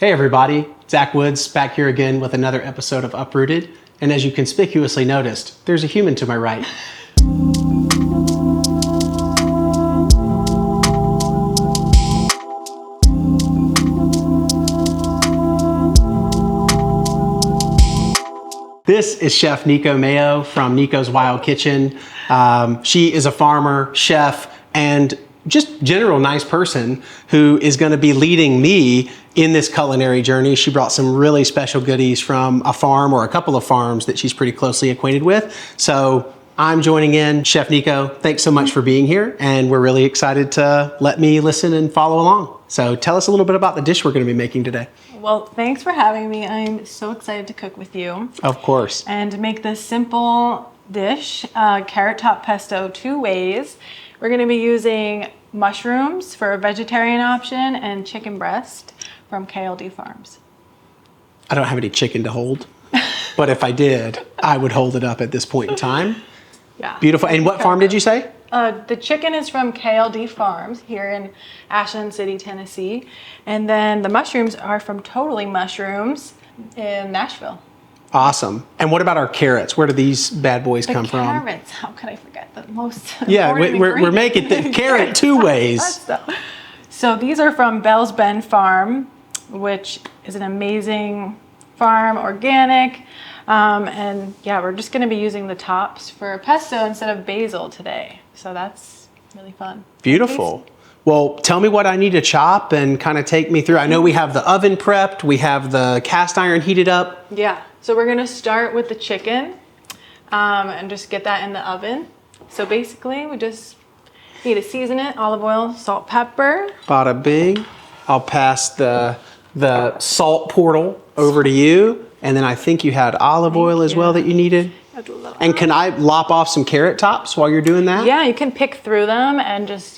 Hey everybody, Zack Woods back here again with another episode of Uprooted. And as you conspicuously noticed, there's a human to my right. This is Chef Nico Mayo from Nico's Wild Kitchen. She is a farmer, chef, and just general nice person who is going to be leading me in this culinary journey. She brought some really special goodies from a farm or a couple of farms that she's pretty closely acquainted with. So I'm joining in. Chef Nico, thanks so much for being here, and we're really excited to let me listen and follow along. So tell us a little bit about the dish we're going to be making today. Well, thanks for having me. I'm so excited to cook with you. Of course. And make this simple dish, carrot top pesto, 2 ways. We're going to be using mushrooms for a vegetarian option and chicken breast from KLD Farms. I don't have any chicken to hold, but if I did, I would hold it up at this point in time. Yeah. Beautiful. And what farm did you say? The chicken is from KLD Farms here in Ashland City, Tennessee. And then the mushrooms are from Totally Mushrooms in Nashville. Awesome. And what about our carrots? Where do these bad boys come from? Carrots. How could I forget the most Yeah, important we're making the carrot 2 ways. So these are from Bell's Bend Farm, which is an amazing farm, organic. And yeah, we're just going to be using the tops for pesto instead of basil today. So that's really fun. Beautiful. Well, tell me what I need to chop and kind of take me through. I know we have the oven prepped. We have the cast iron heated up. Yeah. So we're going to start with the chicken and just get that in the oven. So basically, we just need to season it, olive oil, salt, pepper. Bada bing. I'll pass the salt portal over to you. And then I think you had olive oil as well that you needed. And can I lop off some carrot tops while you're doing that? Yeah, you can pick through them and just,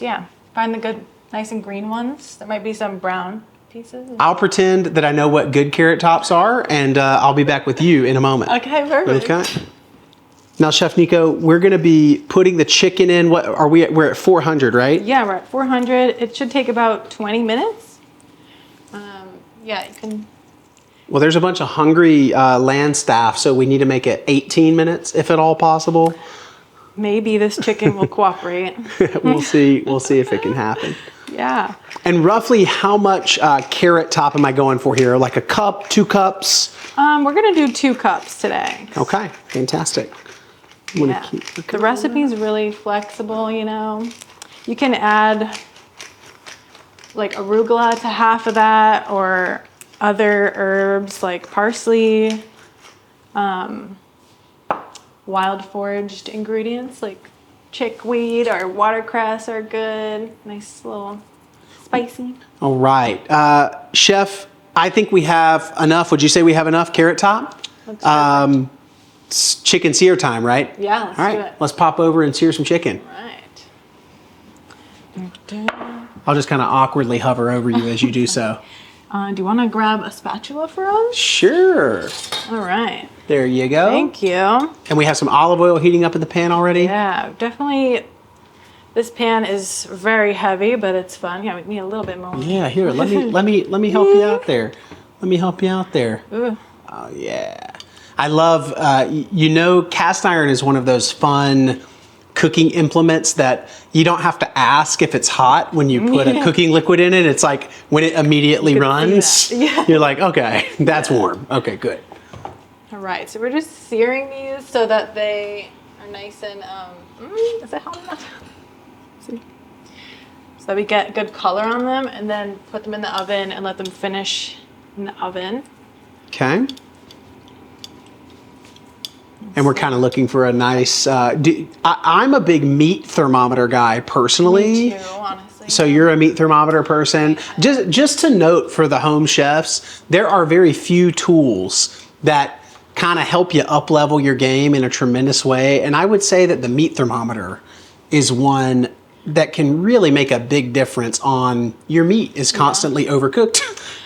find the good, nice and green ones. There might be some brown pieces. I'll pretend that I know what good carrot tops are, and I'll be back with you in a moment. Okay, perfect. Okay. Now, Chef Nico, we're going to be putting the chicken in. What are we at? We're at 400, right? Yeah, we're at 400. It should take about 20 minutes. Yeah, you can. Well, there's a bunch of hungry land staff, so we need to make it 18 minutes, if at all possible. Maybe this chicken will cooperate. We'll see. We'll see if it can happen. Yeah. And roughly how much carrot top am I going for here? Like a cup, 2 cups? We're going to do 2 cups today. Okay, fantastic. Yeah. The recipe's really flexible, you know. You can add like arugula to half of that or other herbs like parsley, wild foraged ingredients like chickweed or watercress are good. Nice little spicy. All right. Chef, I think we have enough. Would you say we have enough carrot top? It's chicken sear time, right? Yeah, let's do it. Let's pop over and sear some chicken. Right. I'll just kind of awkwardly hover over you as you do so. Do you want to grab a spatula for us? Sure. All right. There you go. Thank you. And we have some olive oil heating up in the pan already? Yeah, definitely. This pan is very heavy, but it's fun. Yeah, we need a little bit more. Yeah, here, let me help you out there. Let me help you out there. Ooh. Oh yeah. I love cast iron is one of those fun cooking implements that you don't have to ask if it's hot when you put a cooking liquid in it. It's like when it immediately runs, you're like, okay, that's warm. Okay, good. All right, so we're just searing these so that they are nice and, is it hot enough? See? So that we get good color on them and then put them in the oven and let them finish in the oven. Okay. And we're kind of looking for a nice, I'm a big meat thermometer guy personally. Me too, honestly. So you're a meat thermometer person. Just to note for the home chefs, there are very few tools that kind of help you up-level your game in a tremendous way. And I would say that the meat thermometer is one that can really make a big difference on your meat is constantly overcooked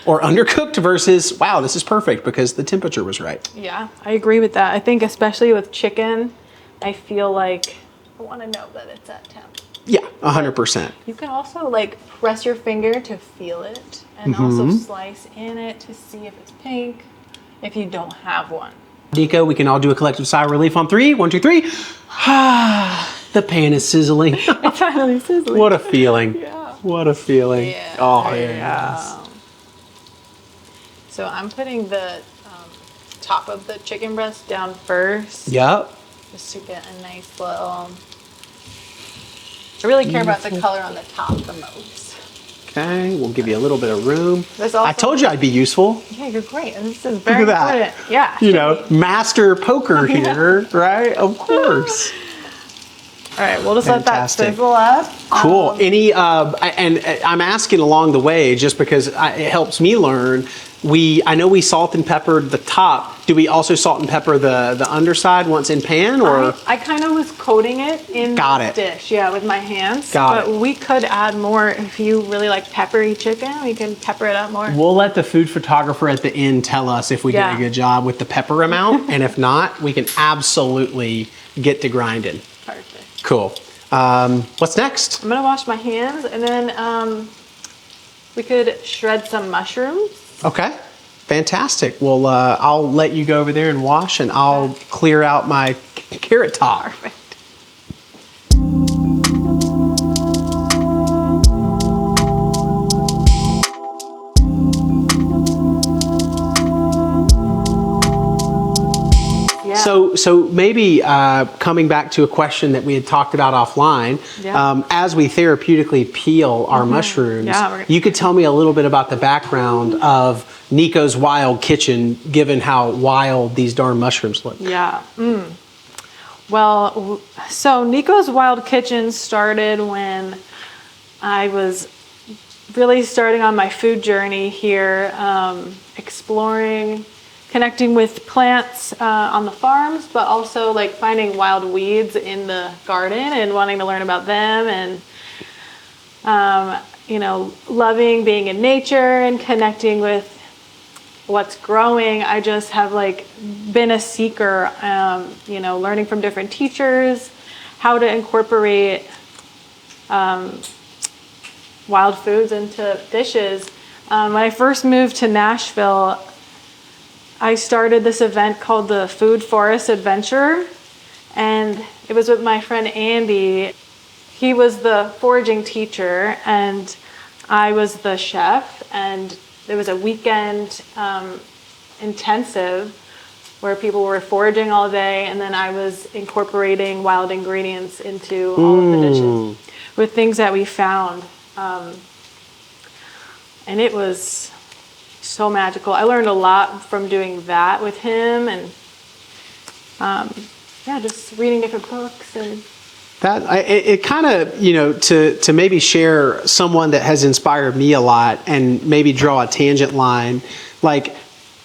or undercooked versus, wow, this is perfect because the temperature was right. Yeah, I agree with that. I think especially with chicken, I feel like I want to know that it's at temp. Yeah, 100%. You can also like press your finger to feel it and also slice in it to see if it's pink, if you don't have one. Nico, we can all do a collective sigh of relief on 3. 1, 2, 3. The pan is sizzling. It's finally sizzling. What a feeling. Yeah. What a feeling. Yeah. Oh, yes. So I'm putting the top of the chicken breast down first. Yep. Just to get a nice little... I really care about the color on the top the most. Okay, we'll give you a little bit of room. Also, I told you I'd be useful. Yeah, you're great. This is very Look at important. that. Yeah. You know, master poker here, right? Of course. All right, we'll just Fantastic. let that sizzle up. Cool. Any and I'm asking along the way just because it helps me learn. I know we salt and peppered the top. Do we also salt and pepper the underside once in pan, or? I kind of was coating it in the dish, yeah, with my hands. But we could add more if you really like peppery chicken. We can pepper it up more. We'll let the food photographer at the end tell us if we did a good job with the pepper amount, and if not, we can absolutely get to grinding. Perfect. Cool. What's next? I'm gonna wash my hands, and then we could shred some mushrooms. Okay. Fantastic. Well, I'll let you go over there and wash, and I'll clear out my carrot top. Perfect. So maybe coming back to a question that we had talked about offline, as we therapeutically peel our mushrooms, you could tell me a little bit about the background of Nico's Wild Kitchen, given how wild these darn mushrooms look. Yeah. Well, so Nico's Wild Kitchen started when I was really starting on my food journey here, exploring, connecting with plants on the farms, but also like finding wild weeds in the garden and wanting to learn about them, and you know, loving being in nature and connecting with what's growing. I just have like been a seeker, you know, learning from different teachers how to incorporate wild foods into dishes. When I first moved to Nashville, I started this event called the Food Forest Adventure, and it was with my friend Andy. He was the foraging teacher and I was the chef, and there was a weekend intensive where people were foraging all day, and then I was incorporating wild ingredients into all of the dishes with things that we found. And it was so magical. I learned a lot from doing that with him, and just reading different books. And that it kind of, you know, to maybe share someone that has inspired me a lot and maybe draw a tangent line, like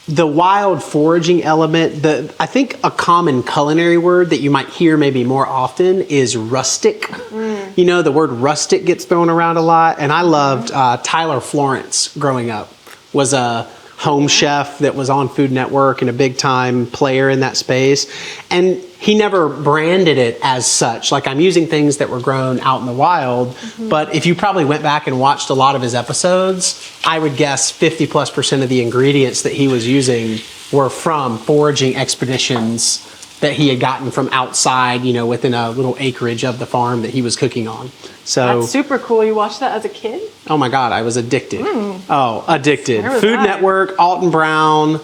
the wild foraging element. I think a common culinary word that you might hear maybe more often is rustic. You know, the word rustic gets thrown around a lot, and I loved Tyler Florence growing up. Was a home chef that was on Food Network and a big time player in that space. And he never branded it as such. Like, I'm using things that were grown out in the wild, but if you probably went back and watched a lot of his episodes, I would guess 50+% of the ingredients that he was using were from foraging expeditions that he had gotten from outside, you know, within a little acreage of the farm that he was cooking on. So that's super cool. You watched that as a kid? Oh my God, I was addicted. Oh, addicted. Food that? Network, Alton Brown.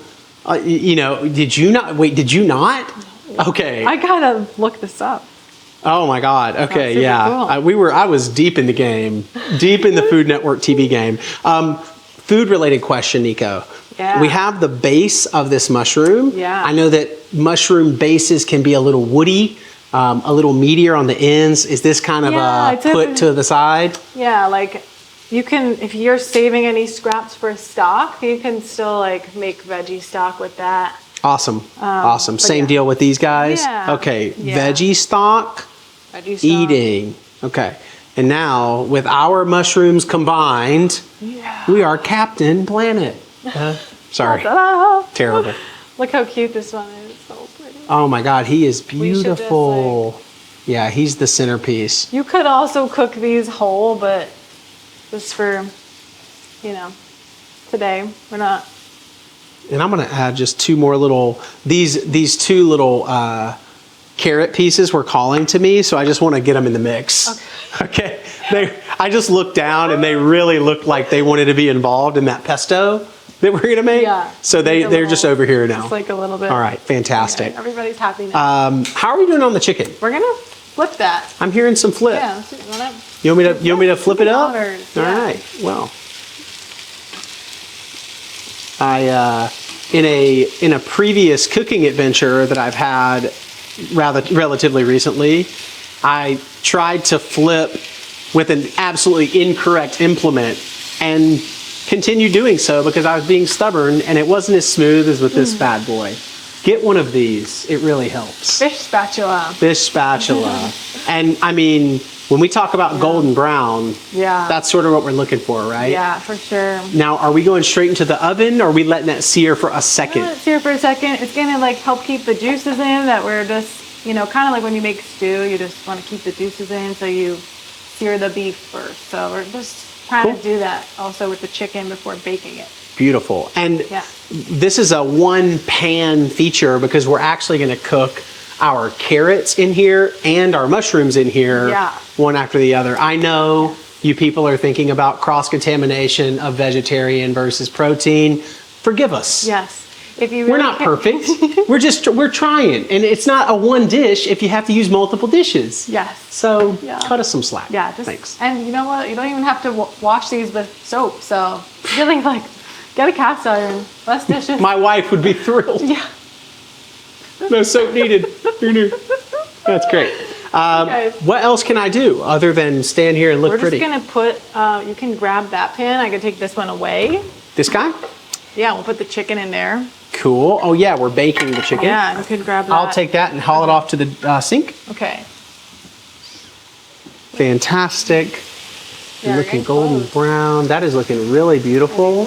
You know, did you not? Wait, did you not? Okay. I gotta look this up. Oh my God. Okay, super yeah. cool. I was deep in the game, deep in the Food Network TV game. Food related question, Nico. Yeah. We have the base of this mushroom. Yeah. I know that mushroom bases can be a little woody, a little meatier on the ends. Is this kind of put to the side? Yeah, like you can, if you're saving any scraps for stock, you can still like make veggie stock with that. Awesome. Awesome. Same deal with these guys? Yeah. Okay. Veggie stock, eating. Okay. And now with our mushrooms combined, we are Captain Planet. Sorry. Terrible. Look how cute this one is. So pretty. Oh my God, he is beautiful. Yeah, he's the centerpiece. You could also cook these whole, but just for, you know, today. We're not. And I'm gonna add just two more little, these two little carrot pieces were calling to me, so I just wanna get them in the mix. Okay. I just looked down and they really looked like they wanted to be involved in that pesto that we're gonna make. Yeah. So they're just over here now. Just like a little bit. All right, fantastic. Okay, everybody's happy now. How are we doing on the chicken? We're gonna flip that. I'm hearing some flip. Yeah. Let's do, You want me to flip it up? Waters, All yeah. right. Well, in a previous cooking adventure that I've had relatively recently, I tried to flip with an absolutely incorrect implement and continued doing so because I was being stubborn and it wasn't as smooth as with this bad boy. Get one of these. It really helps. Fish spatula. Fish spatula. And I mean, when we talk about golden brown, that's sort of what we're looking for, right? Yeah, for sure. Now, are we going straight into the oven or are we letting that sear for a second? Let it sear for a second. It's gonna like help keep the juices in that we're just, you know, kind of like when you make stew, you just want to keep the juices in, so you sear the beef first. So we're just trying to do that also with the chicken before baking it. Beautiful. And this is a one pan feature because we're actually going to cook our carrots in here and our mushrooms in here, one after the other. I know you people are thinking about cross-contamination of vegetarian versus protein. Forgive us. Yes. If you really we're not perfect. we're trying. And it's not a one dish if you have to use multiple dishes. Yes. So cut us some slack. Yeah. Thanks. And you know what? You don't even have to wash these with soap. So really, like, get a cast iron, less dishes. My wife would be thrilled. Yeah. No soap needed. That's great. What else can I do other than stand here and look pretty? We're just gonna put, you can grab that pan. I can take this one away. This guy? Yeah, we'll put the chicken in there. Cool. Oh yeah, we're baking the chicken. Yeah, you can grab that. I'll take that and haul it off to the sink. Okay. Fantastic. Yeah, looking golden brown. That is looking really beautiful.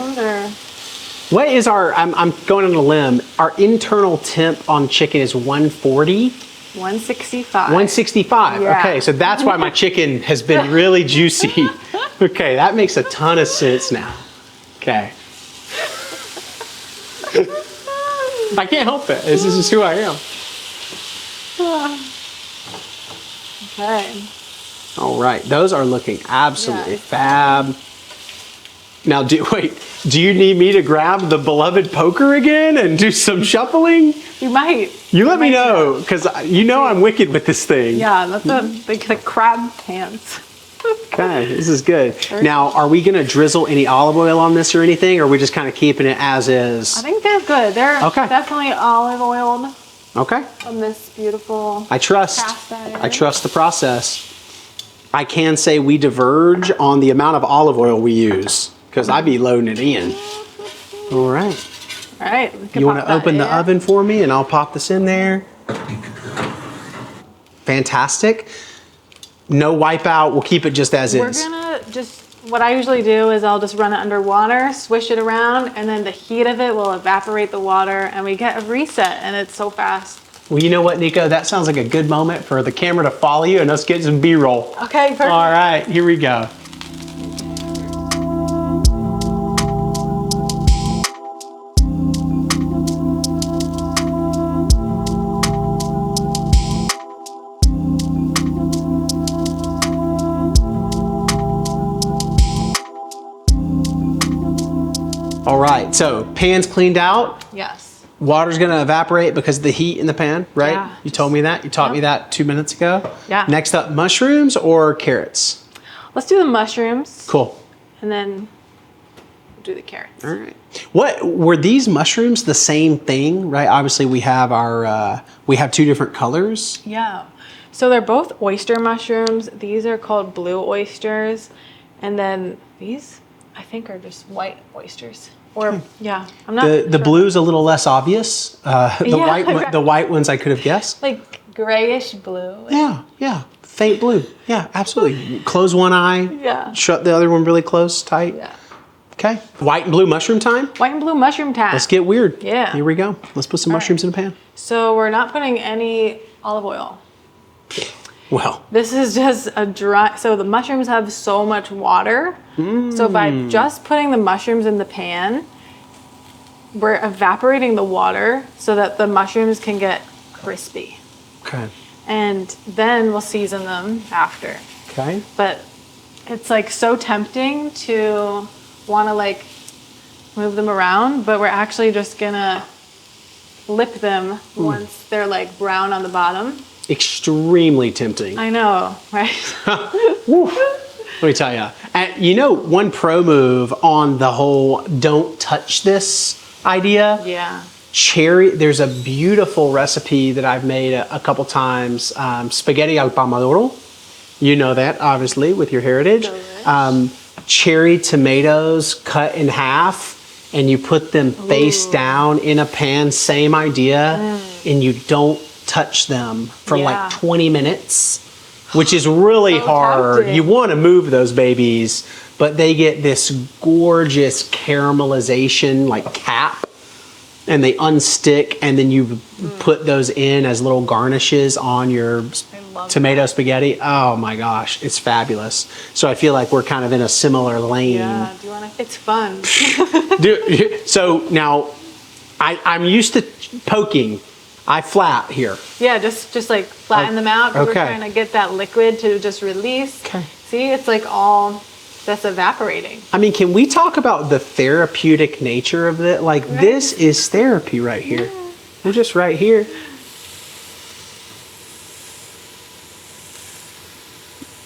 What is our, I'm going on a limb, our internal temp on chicken is 140? 165. 165, Yeah. Okay, so that's why my chicken has been really juicy. Okay, that makes a ton of sense now. Okay. I can't help it, this is just who I am. Okay. All right, those are looking absolutely fab. Now, do you need me to grab the beloved poker again and do some shuffling? You might. You let me know, because you know I'm wicked with this thing. Yeah, that's the crab hands. Okay, this is good. Now, are we going to drizzle any olive oil on this or anything, or are we just kind of keeping it as is? I think they're good. They're definitely olive oiled. Okay. On this beautiful I trust the process. I can say we diverge on the amount of olive oil we use, because I be loading it in. All right. All right. You want to open the oven for me and I'll pop this in there. Fantastic. No wipeout. We'll keep it just as is. We're gonna what I usually do is I'll just run it under water, swish it around, and then the heat of it will evaporate the water and we get a reset, and it's so fast. Well, you know what, Nico? That sounds like a good moment for the camera to follow you and us get some B-roll. Okay, perfect. All right, here we go. All right, so pan's cleaned out. Yes. Water's gonna evaporate because of the heat in the pan, right? Yeah. You told me that. You taught me that 2 minutes ago. Yeah. Next up, mushrooms or carrots? Let's do the mushrooms. Cool. And then we'll do the carrots. All right. What were these mushrooms the same thing, right? Obviously, we have our we have two different colors. Yeah. So they're both oyster mushrooms. These are called blue oysters, and then these I think are just white oysters. Or I'm not. The blue's a little less obvious. The white ones I could have guessed. Like grayish blue. Yeah, faint blue. Yeah, absolutely. Close one eye. Yeah. Shut the other one really close, tight. Yeah. Okay. White and blue mushroom time. White and blue mushroom time. Let's get weird. Yeah. Here we go. Let's put some mushrooms in a pan. So we're not putting any olive oil. Well, This is just a dry, so the mushrooms have so much water. So by just putting the mushrooms in the pan, we're evaporating the water so that the mushrooms can get crispy. okay. And then we'll season them after. Okay. But it's like so tempting to want to like move them around, but we're actually just gonna flip them once they're like brown on the bottom. Extremely tempting. I know, right? Let me tell you. You know, one pro move on the whole don't touch this idea. Yeah. Cherry, there's a beautiful recipe that I've made a couple times, spaghetti al pomodoro. You know that, obviously, with your heritage. Cherry tomatoes cut in half, and you put them face down in a pan, same idea, and you don't touch them for like 20 minutes, which is really hard. tempting. You want to move those babies, but they get this gorgeous caramelization like cap, and they unstick, and then you put those in as little garnishes on your tomato spaghetti. Oh my gosh, it's fabulous. So I feel like we're kind of in a similar lane. Yeah. Do you want to? It's fun. So now I'm used to poking. I flat here. Yeah, just like flatten them out because we're okay. trying to get that liquid to just release. Okay. See, it's like all that's evaporating. I mean, can we talk about the therapeutic nature of it? Like, this is therapy right here. We're just right here.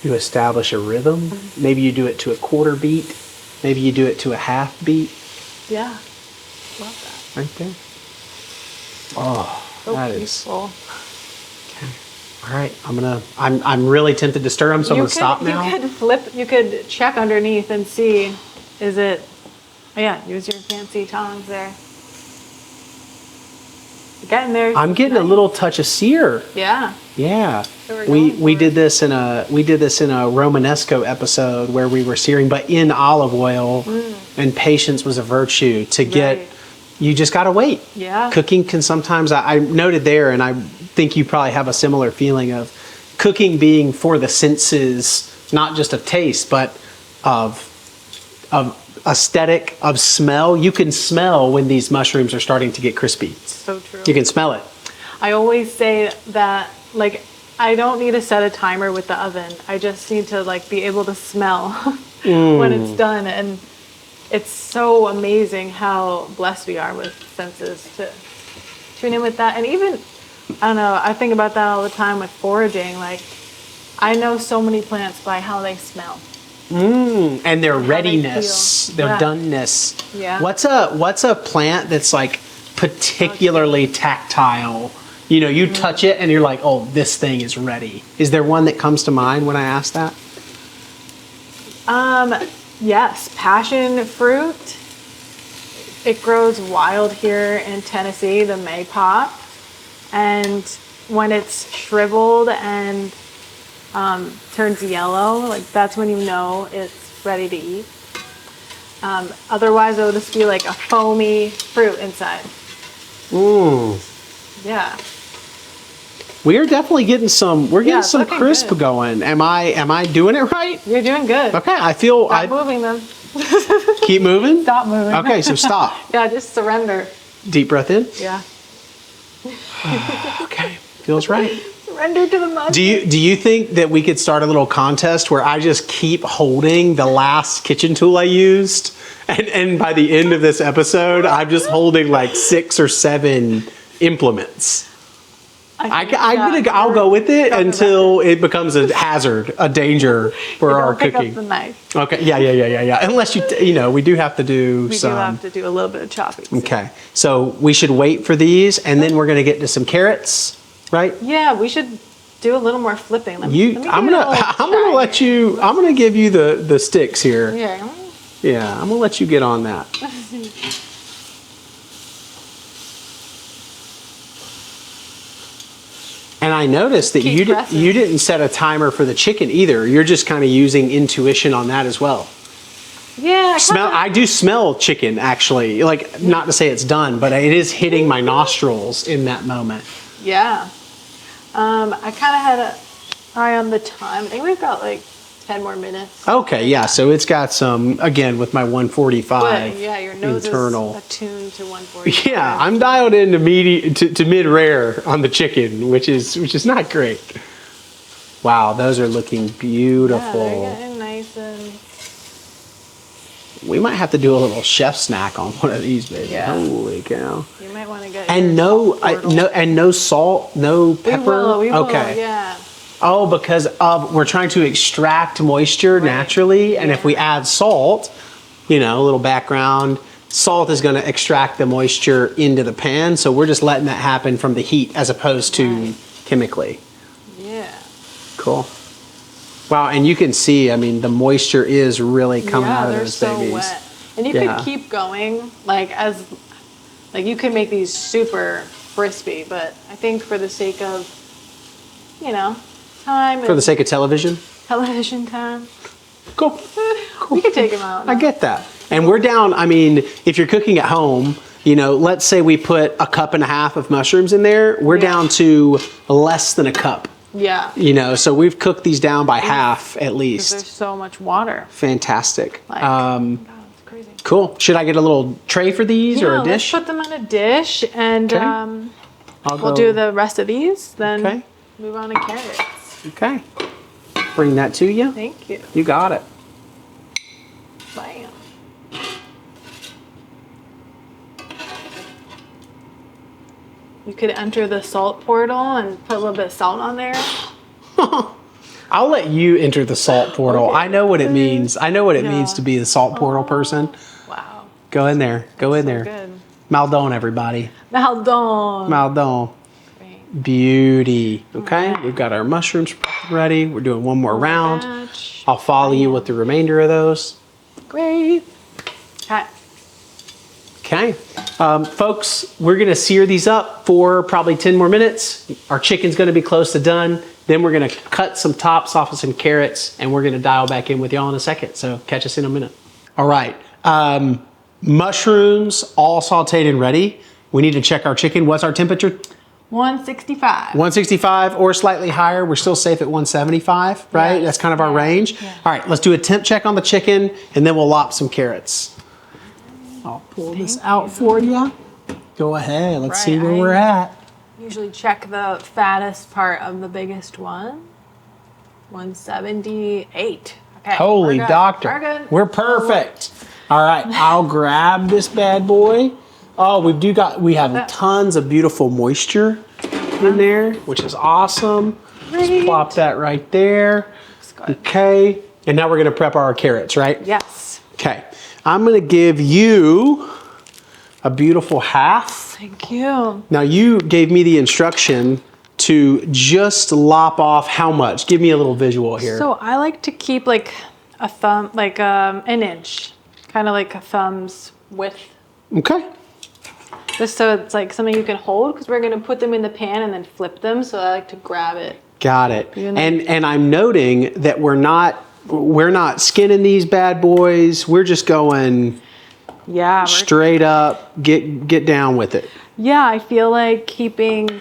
You establish a rhythm. Maybe you do it to a quarter beat. Maybe you do it to a half beat. Yeah. Love that. Right there. Oh, So that is. peaceful. All right, I'm really tempted to stir them, so I'm gonna stop now. You could check underneath and see, is it, oh yeah, use your fancy tongs there. Getting there. I'm getting a little touch of sear. Yeah. Yeah, we're we going did this in a Romanesco episode where we were searing, but in olive oil, and patience was a virtue to get. Right. You just gotta wait. Yeah. Cooking can sometimes. I noted there, and I think you probably have a similar feeling of cooking being for the senses, not just of taste, but of aesthetic, of smell. You can smell when these mushrooms are starting to get crispy. So true. You can smell it. I always say that, like, I don't need to set a timer with the oven. I just need to, like, be able to smell when it's done. And it's so amazing how blessed we are with senses to tune in with that. And even, I don't know, I think about that all the time with foraging. Like, I know so many plants by how they smell. And their they readiness, feel. their Yeah. doneness. Yeah. What's a plant that's like particularly tactile? You know, you touch it and you're like, oh, this thing is ready. Is there one that comes to mind when I ask that? Yes, passion fruit. It grows wild here in Tennessee, the maypop. And when it's shriveled and turns yellow, like that's when you know it's ready to eat. Otherwise, it'll just be like a foamy fruit inside. Yeah. We are definitely getting some. We're getting it's some looking crisp good. going. Am I doing it right? You're doing good. Okay, I feel. Stop moving them. Keep moving. Stop moving. Okay, so stop. Yeah, just surrender. Deep breath in. Yeah. Okay, feels right. Surrender to the mud. Do you think that we could start a little contest where I just keep holding the last kitchen tool I used, and by the end of this episode, I'm just holding like 6 or 7 implements? I'll go with it until it becomes a hazard, a danger for our Don't pick cooking. up the knife. Okay, yeah. Unless we do have to do We some. do have to do a little bit of chopping. soon. Okay, so we should wait for these, and then we're gonna get to some carrots, right? Yeah, we should do a little more flipping. Let me I'm gonna give you the sticks here. Yeah. Yeah, I'm gonna let you get on that. And I noticed that Keep pressing. you didn't set a timer for the chicken either. You're just kind of using intuition on that as well. Yeah. I do smell chicken actually. Like, not to say it's done, but it is hitting my nostrils in that moment. Yeah. I kind of had eye on the time. I think we've got like 10 more minutes. Okay, yeah, so it's got some, again, with my 145 But yeah, your nose internal. is attuned to 140. Yeah, I'm dialed into to mid-rare on the chicken, which is not great. Wow, those are looking beautiful. Yeah, they're getting nice and... We might have to do a little chef snack on one of these, baby. Yeah. Holy cow! You might want to get And no salt, no pepper. We will, okay. yeah. Oh, because we're trying to extract moisture naturally, and if we add salt, a little background, salt is going to extract the moisture into the pan. So we're just letting that happen from the heat as opposed to chemically. Yeah. Cool. Wow, and you can see, I mean, the moisture is really coming out of those babies. Yeah, they're so wet. And you could keep going, you could make these super crispy, but I think for the sake of, time. For the sake of television? Television time. Cool. We could take them out now. I get that. And we're down, I mean, if you're cooking at home, let's say we put a cup and a half of mushrooms in there, we're down to less than a cup. Yeah. So we've cooked these down by half at least. There's so much water. Fantastic. God, it's crazy. Cool. Should I get a little tray for these or a dish? Let's put them in a dish and we'll do the rest of these, then move on to carrots. Okay. Bring that to you. Thank you. You got it. Bam. You could enter the salt portal and put a little bit of salt on there. I'll let you enter the salt portal. Okay. I know what it means. I know what it means to be the salt portal person. Wow. Go in there. Go in there. Good. Maldon, everybody. Maldon. Maldon. Great. Beauty. Okay, we've got our mushrooms ready. We're doing one more round. Batch. I'll follow you with the remainder of those. Great. Okay. Okay. Folks, we're going to sear these up for probably 10 more minutes. Our chicken's going to be close to done. Then we're going to cut some tops off of some carrots, and we're going to dial back in with y'all in a second. So catch us in a minute. All right. Mushrooms all sauteed and ready. We need to check our chicken. What's our temperature? 165. 165 or slightly higher. We're still safe at 175, right? Yes. That's kind of our range. Yeah. All right, let's do a temp check on the chicken, and then we'll lop some carrots. I'll pull this out for you. Go ahead. Let's see where we're at. Usually check the fattest part of the biggest one. 178. Okay. Holy we're good. doctor. We're good. We're perfect. All right, I'll grab this bad boy. Oh, we have tons of beautiful moisture in there, which is awesome. Just plop that right there. Okay. And now we're going to prep our carrots, right? Yes. Okay. I'm going to give you a beautiful half. Thank you. Now you gave me the instruction to just lop off how much? Give me a little visual here. So I like to keep like a thumb, like an inch, kind of like a thumb's width. Okay. Just so it's like something you can hold, because we're going to put them in the pan and then flip them. So I like to grab it. Got it. And I'm noting that we're not skinning these bad boys. We're just going straight up, get down with it. Yeah, I feel like keeping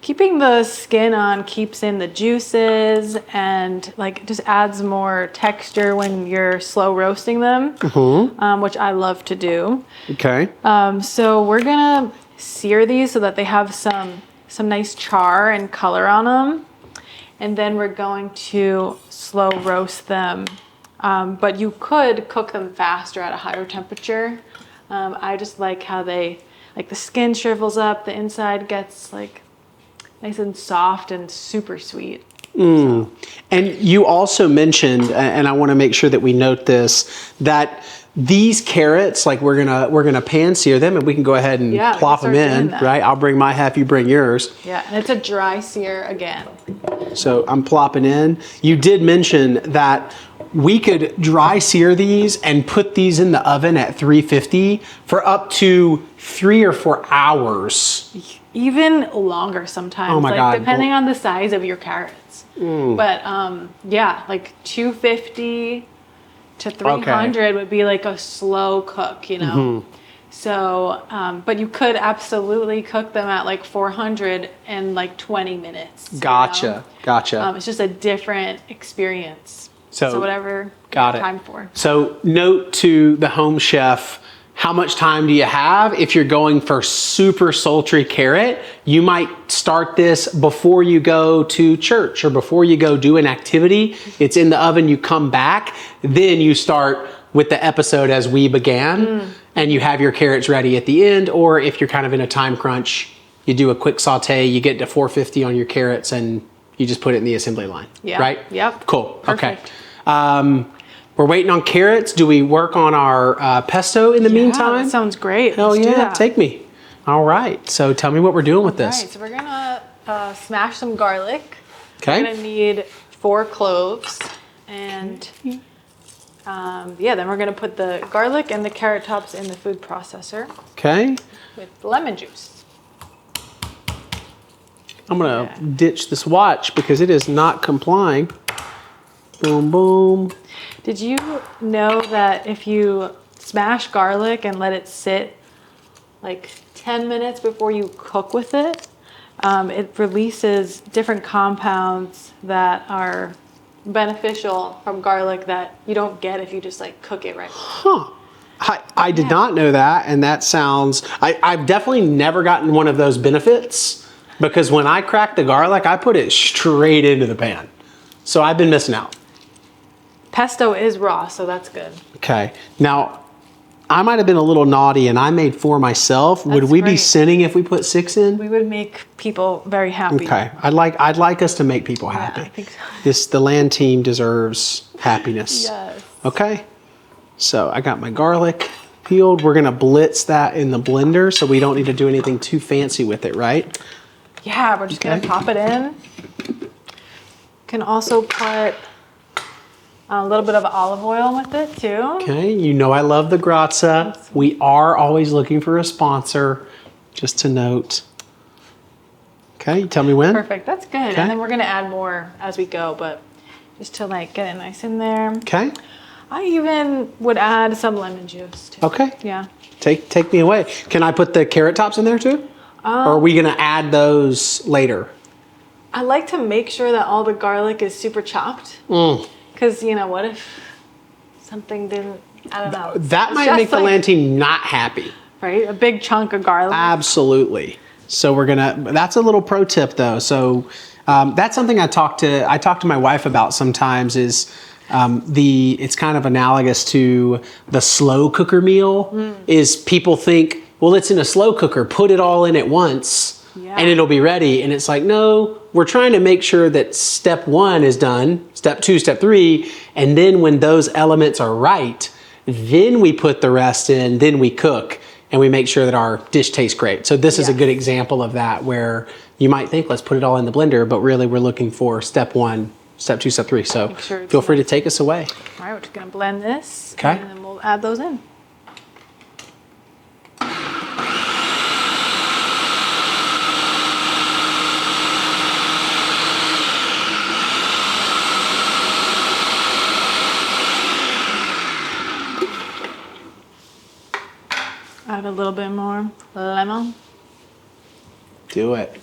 the skin on keeps in the juices and like just adds more texture when you're slow roasting them, which I love to do. Okay. So we're gonna sear these so that they have some nice char and color on them, and then we're going to slow roast them. But you could cook them faster at a higher temperature. I just like how the skin shrivels up, the inside gets like nice and soft and super sweet. So. And you also mentioned, and I want to make sure that we note this, that these carrots, like we're gonna pan sear them, and we can go ahead and plop them in, right? I'll bring my half, you bring yours. Yeah, and it's a dry sear again. So I'm plopping in. You did mention that we could dry sear these and put these in the oven at 350 for up to 3 or 4 hours. Even longer sometimes. Oh my God. Depending on the size of your carrots. But like 250 to 300 would be like a slow cook, So, but you could absolutely cook them at like 400 in like 20 minutes. Gotcha. Gotcha. It's just a different experience. So whatever got you have it. time for. So note to the home chef, how much time do you have? If you're going for super sultry carrot, you might start this before you go to church or before you go do an activity. It's in the oven, you come back, then you start with the episode as we began, and you have your carrots ready at the end. Or if you're kind of in a time crunch, you do a quick saute, you get to 450 on your carrots, and you just put it in the assembly line. Yeah. Right? Yep. Cool. Perfect. Okay. We're waiting on carrots. Do we work on our pesto in the meantime? That sounds great. Hell Let's do yeah, that. take me. All right, so tell me what we're doing with this. Right, so we're gonna smash some garlic. Okay. We're gonna need 4 cloves, and then we're gonna put the garlic and the carrot tops in the food processor Okay. with lemon juice. I'm gonna ditch this watch because it is not complying. Boom, boom. Did you know that if you smash garlic and let it sit like 10 minutes before you cook with it, it releases different compounds that are beneficial from garlic that you don't get if you just like cook it right. Huh. I did not know that, and that sounds, I've definitely never gotten one of those benefits because when I crack the garlic, I put it straight into the pan. So I've been missing out. Pesto is raw, so that's good. Okay. Now, I might have been a little naughty and I made 4 myself. Would That's we be great. sinning if we put 6 in? We would make people very happy. Okay. I'd like us to make people happy. I think so. The land team deserves happiness. Yes. Okay. So I got my garlic peeled. We're gonna blitz that in the blender so we don't need to do anything too fancy with it, right? Yeah, we're just gonna pop it in. Can also put a little bit of olive oil with it too. Okay, you know I love the grazza. We are always looking for a sponsor, just to note. Okay, you tell me when. Perfect, that's good. Okay. And then we're gonna add more as we go, but just to like get it nice in there. Okay, I even would add some lemon juice too. okay. Yeah. Take me away. Can I put the carrot tops in there too? Or are we gonna add those later? I like to make sure that all the garlic is super chopped. Because, you know, what if something didn't, I don't know. That It's might just make the like- land team not happy. Right? A big chunk of garlic. Absolutely. So that's a little pro tip though. So that's something I talk to my wife about sometimes is it's kind of analogous to the slow cooker meal is people think, well, it's in a slow cooker, put it all in at once and it'll be ready. And it's like, no, we're trying to make sure that step 1 is done, step 2, step 3. And then when those elements are right, then we put the rest in, then we cook. And we make sure that our dish tastes great. So this is a good example of that where you might think, let's put it all in the blender, but really we're looking for step 1, step 2, step 3. So sure it's feel free to nice. take us away. All right, we're just gonna blend this. Okay. And then we'll add those in. Add a little bit more lemon. Do it.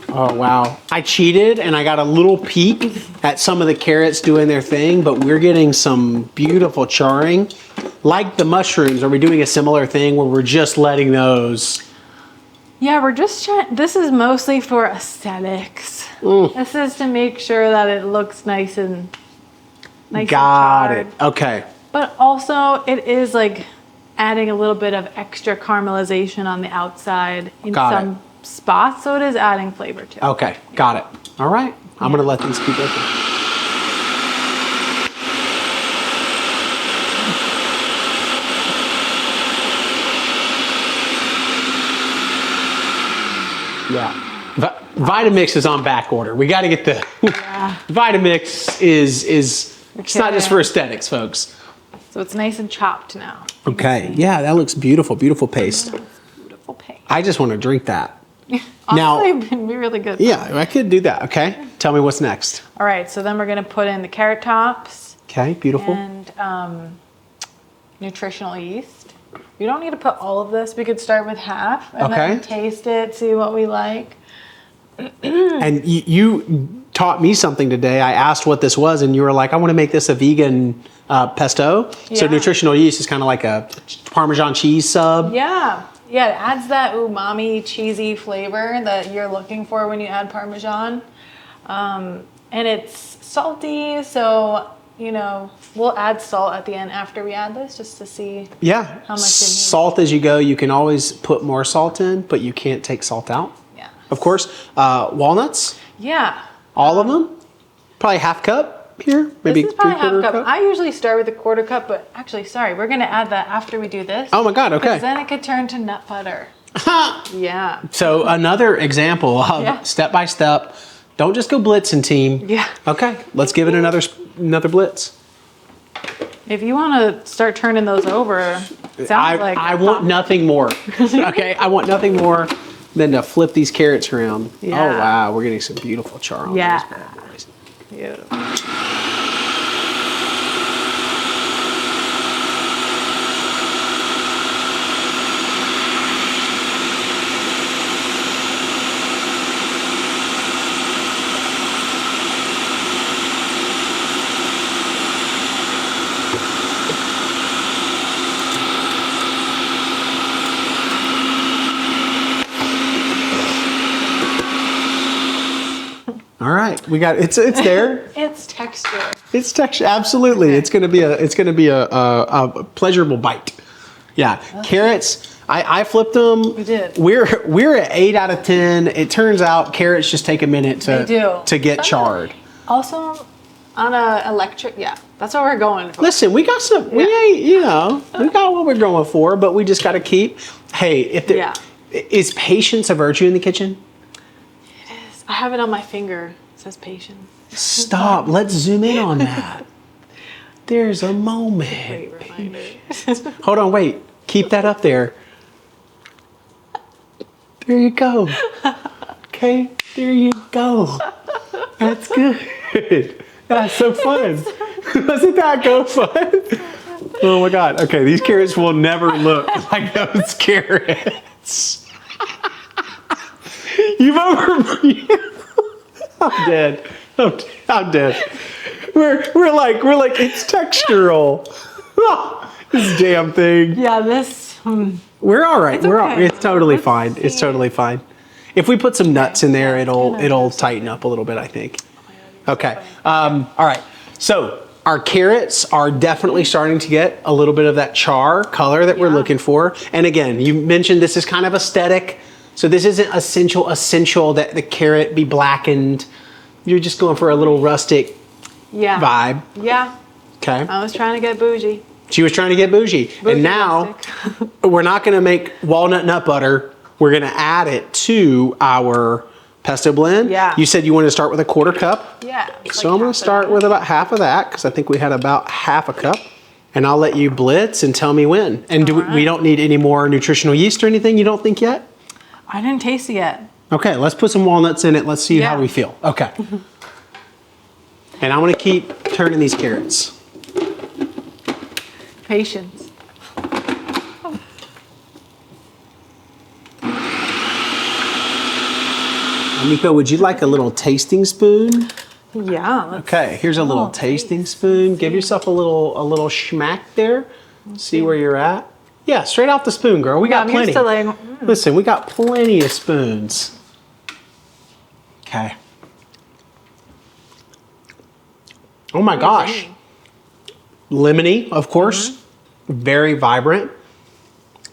Oh, wow. I cheated and I got a little peek at some of the carrots doing their thing, but we're getting some beautiful charring. Like the mushrooms, are we doing a similar thing where we're just letting those? Yeah, we're just trying, this is mostly for aesthetics. This is to make sure that it looks nice and Got it. charred. Okay. But also it is like adding a little bit of extra caramelization on the outside in Got some spots, so it is adding flavor to it. Okay. Got it. All right. I'm going to let these keep open. Yeah. Vitamix is on back order. We got to get the Vitamix is it's not just for aesthetics, folks. So it's nice and chopped now. Okay. Yeah, that looks beautiful. Beautiful paste. Beautiful paste. I just want to drink that. Now, Honestly, it'd be really good. yeah, I could do that. Okay. Tell me what's next. All right, so then we're gonna put in the carrot tops Okay, beautiful. and nutritional yeast. You don't need to put all of this. We could start with half and Okay. then taste it, see what we like. And you taught me something today. I asked what this was, and you were like, I want to make this a vegan pesto. So Yeah. nutritional yeast is kind of like a Parmesan cheese sub. Yeah, it adds that umami, cheesy flavor that you're looking for when you add Parmesan. And it's salty, so, we'll add salt at the end after we add this just to see Yeah. how much it needs. Salt as you go. You can always put more salt in, but you can't take salt out. Yeah. Of course. Walnuts, Yeah. all of them. Probably half cup here. Maybe This is probably half 3/4 cup. I usually start with a 1/4 cup, but actually, sorry, we're gonna add that after we do this. Oh my God, okay. Because then it could turn to nut butter. Yeah. So another example of Yeah. step by step. Don't just go blitzing, team. Yeah. Okay, let's give it another blitz. If you want to start turning those over, it sounds like I want nothing more. Okay, I want nothing more than to flip these carrots around. Yeah. Oh wow, we're getting some beautiful char on Yeah. these bad boys. Beautiful. All right, we got it's there. It's texture. It's texture. Absolutely, it's gonna be a pleasurable bite. Yeah, carrots. I flipped them. You did. We're at 8 out of 10. It turns out carrots just take a minute They do. to get charred. Also, on a electric, yeah, that's what we're going for. Listen, we got some. We Yeah. ain't, we got what we're going for, but we just got to keep. Hey, if there Yeah. is patience a virtue in the kitchen? I have it on my finger. It says patience. Stop. Let's zoom in on that. There's a moment. Great reminder. Hold on, wait. Keep that up there. There you go. Okay, there you go. That's good. That's so fun. Wasn't that go fun? Oh my God. Okay, these carrots will never look like those carrots. You've over. I'm dead. I'm dead. We're like it's textural. This damn thing. Yeah, this. We're all right. We're all. okay. It's totally Let's fine. It's see. totally fine. If we put some nuts in there, gonna it'll tighten up a little bit, I think. Okay. All right. So our carrots are definitely starting to get a little bit of that char color that we're Yeah. looking for. And again, you mentioned this is kind of aesthetic. So this isn't essential that the carrot be blackened. You're just going for a little rustic Yeah. vibe. Yeah. Okay. I was trying to get bougie. She was trying to get bougie. Bougie And now rustic. we're not going to make walnut nut butter. We're going to add it to our pesto blend. Yeah. You said you wanted to start with a 1/4 cup. Yeah. it's So like I'm going half to of start that. with about half of that because I think we had about half a cup. And I'll let you blitz and tell me when. And we don't need any more nutritional yeast or anything, you don't think yet? I didn't taste it yet. Okay, let's put some walnuts in it. Let's see how Yeah. we feel. Okay. And I'm going to keep turning these carrots. Patience. Nico, would you like a little tasting spoon? Yeah. Let's, Okay, here's a little tasting spoon. Give yourself a little schmack there. See where you're at. Yeah, straight off the spoon, girl. We got I'm plenty. used to like. Listen, we got plenty of spoons. Okay. Oh my gosh. Lemony, of course. Very vibrant.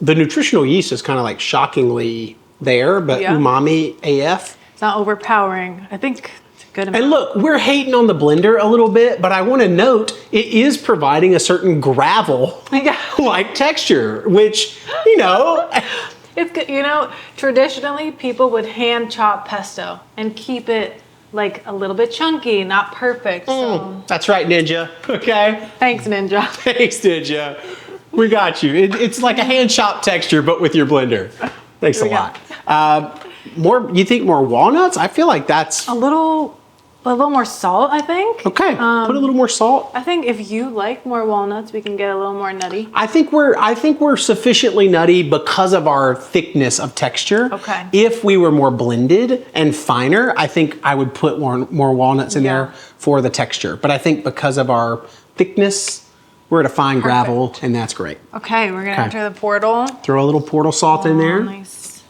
The nutritional yeast is kind of like shockingly there, but Yeah. umami AF. It's not overpowering. I think it's a good amount. And look, we're hating on the blender a little bit, but I want to note it is providing a certain gravel Yeah. like texture, which, It's good. Traditionally people would hand chop pesto and keep it like a little bit chunky, not perfect. So that's right, Ninja. Okay. thanks, Ninja. Thanks, Ninja. We got you. It's like a hand chopped texture, but with your blender. Thanks a Here we lot. You think more walnuts? I feel like that's A little more salt, I think. okay. Put a little more salt. I think if you like more walnuts, we can get a little more nutty. I think we're sufficiently nutty because of our thickness of texture. Okay. If we were more blended and finer, I think I would put more walnuts in there for the texture. But I think because of our thickness, we're at a fine gravel, and that's great. Okay, we're gonna enter the portal. Throw a little portal salt in there. Nice.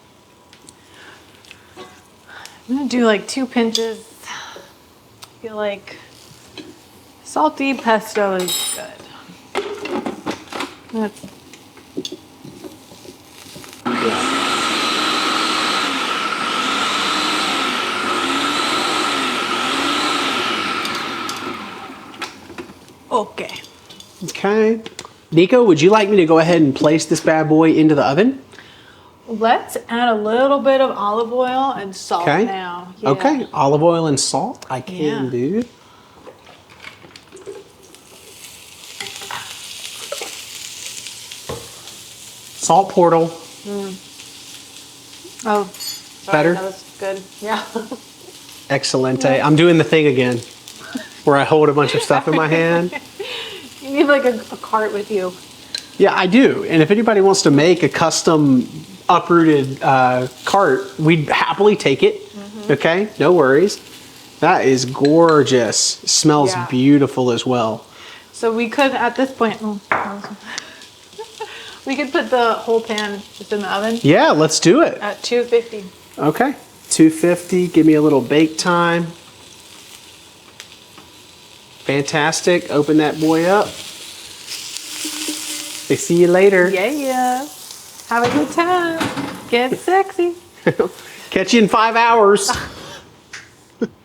I'm gonna do like 2 pinches. I feel like salty pesto is good. That's okay. Okay. Nico, would you like me to go ahead and place this bad boy into the oven? Let's add a little bit of olive oil and salt Okay. now. Yeah. Okay. Olive oil and salt. I can do. Salt portal. Oh, sorry, Better? That was good. Yeah. Excelente. I'm doing the thing again where I hold a bunch of stuff in my hand. You need like a cart with you. Yeah, I do. And if anybody wants to make a custom uprooted cart, we'd happily take it. Okay, no worries. That is gorgeous. Smells beautiful as well. So we could, at this point, we could put the whole pan just in the oven Yeah, let's do it. at 250. Okay, 250. Give me a little bake time. Fantastic. Open that boy up. They see you later. Yeah. Have a good time. Get sexy. Catch you in 5 hours.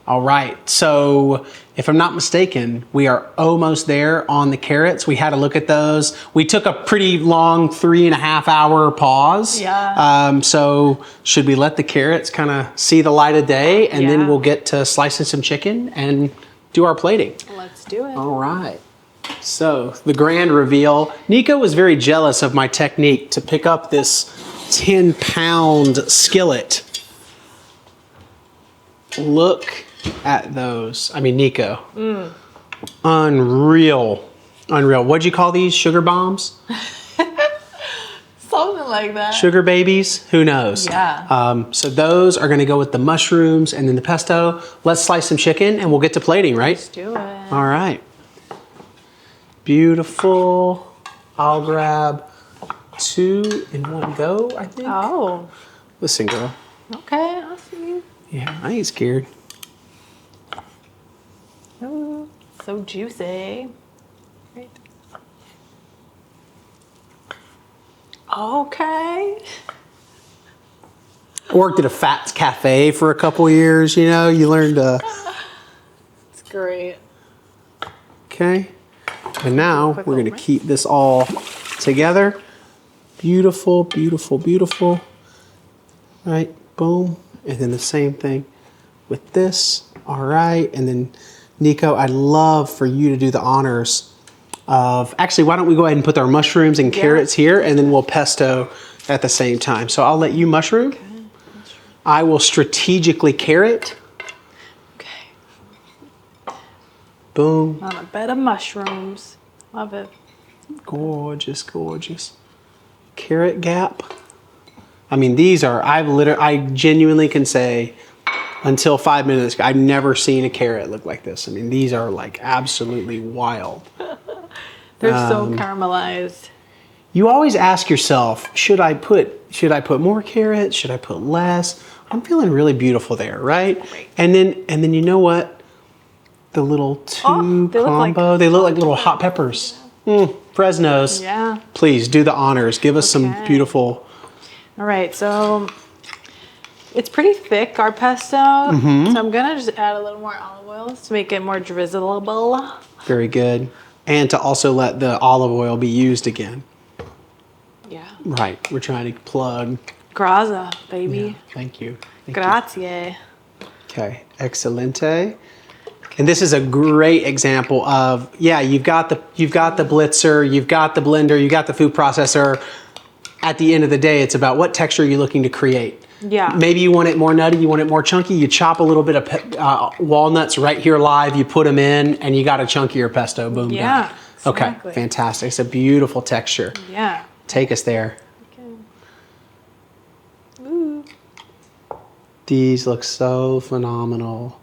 All right, so if I'm not mistaken, we are almost there on the carrots. We had a look at those. We took a pretty long 3.5 hour pause. Yeah. So should we let the carrots kind of see the light of day, and then Yeah. we'll get to slicing some chicken and do our plating? Let's do it. All right. So the grand reveal. Nico was very jealous of my technique to pick up this 10-pound skillet. Look at those. I mean, Nico. Unreal. What'd you call these? Sugar bombs? Something like that. Sugar babies? Who knows? Yeah. So those are going to go with the mushrooms and then the pesto. Let's slice some chicken and we'll get to plating, right? Let's do it. All right. Beautiful. I'll grab 2 in one go, I think. Oh, Listen, girl. okay. I'll see you. Yeah, I ain't scared. Ooh, so juicy. Great. Okay. I worked at a Fats Cafe for a couple years, you know. You learned to... It's great. Okay. And now Quick we're going to over. keep this all together. Beautiful, beautiful, beautiful. Right, boom. And then the same thing with this. All right. And then, Nico, I'd love for you to do the honors of... Actually, why don't we go ahead and put our mushrooms and carrots here, and then we'll pesto at the same time. So I'll let you mushroom. Okay. I will strategically carrot. Okay. Boom. On a bed of mushrooms. Love it. Gorgeous, gorgeous. Carrot gap. I mean, these are, I genuinely can say, until 5 minutes ago, I've never seen a carrot look like this. I mean, these are like absolutely wild. They're so caramelized. You always ask yourself, should I put more carrots? Should I put less? I'm feeling really beautiful there, right? Great. And then you know what? The little two they look like- combo, they look like little hot peppers. Fresnos. Yeah. Please do the honors. Give us some Okay. beautiful. All right, so it's pretty thick, our pesto. Mm-hmm. So I'm gonna just add a little more olive oil to make it more drizzleable. Very good. And to also let the olive oil be used again. Yeah. Right. We're trying to plug. Graza, baby. Thank you. Thank you. Grazie. Okay. Excelente. And this is a great example of, yeah, you've got the blitzer, you've got the blender, you've got the food processor. At the end of the day, it's about what texture you're looking to create. Yeah. Maybe you want it more nutty, you want it more chunky, you chop a little bit of walnuts right here live, you put them in, and you got a chunkier pesto. Boom, Yeah, done. exactly. Okay, fantastic. It's a beautiful texture. Yeah. Take us there. Okay. Ooh. These look so phenomenal.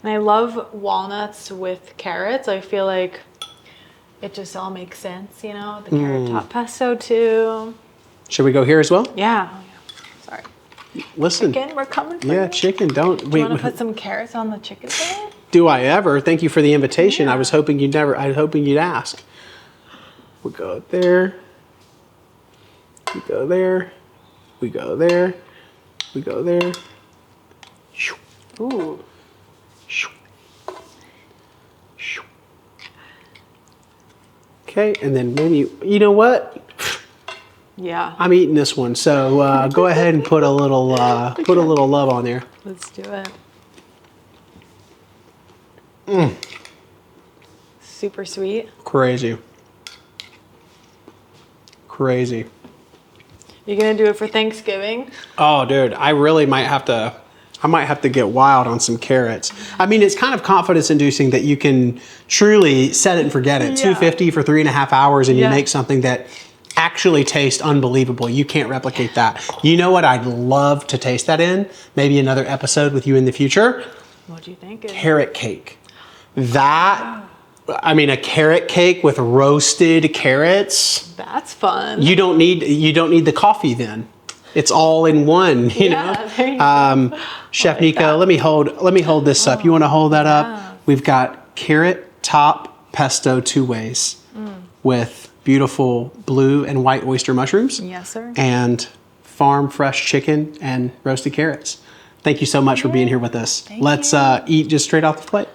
And I love walnuts with carrots. I feel like it just all makes sense, you know? The carrot top pesto too. Should we go here as well? Yeah. Oh, yeah. Sorry. Listen. Chicken, we're coming for Yeah, you. chicken. Don't Do you wait. want to put some carrots on the chicken today? Do I ever? Thank you for the invitation. Yeah. I was hoping you'd never. I was hoping you'd ask. We go there. We go there. We go there. We go there. Ooh. Okay, and then maybe, you know what? Yeah. I'm eating this one, so go ahead and put a little love on there. Let's do it. Super sweet. Crazy. Crazy. You're gonna do it for Thanksgiving? Oh, dude, I really might have to. I might have to get wild on some carrots. I mean, it's kind of confidence inducing that you can truly set it and forget it. Yeah. $250 for 3.5 hours, and you Yeah. make something that actually tastes unbelievable. You can't replicate that. You know what I'd love to taste that in? Maybe another episode with you in the future. What do you think? Carrot cake. That, I mean, a carrot cake with roasted carrots. That's fun. You don't need the coffee then. It's all in one, you know. There you go. Chef like Nico, that. let me hold this up. You want to hold that yeah. up? We've got carrot top pesto 2 ways with beautiful blue and white oyster mushrooms. Yes, sir. And farm fresh chicken and roasted carrots. Thank you so much for being here with us. Let's eat just straight off the plate.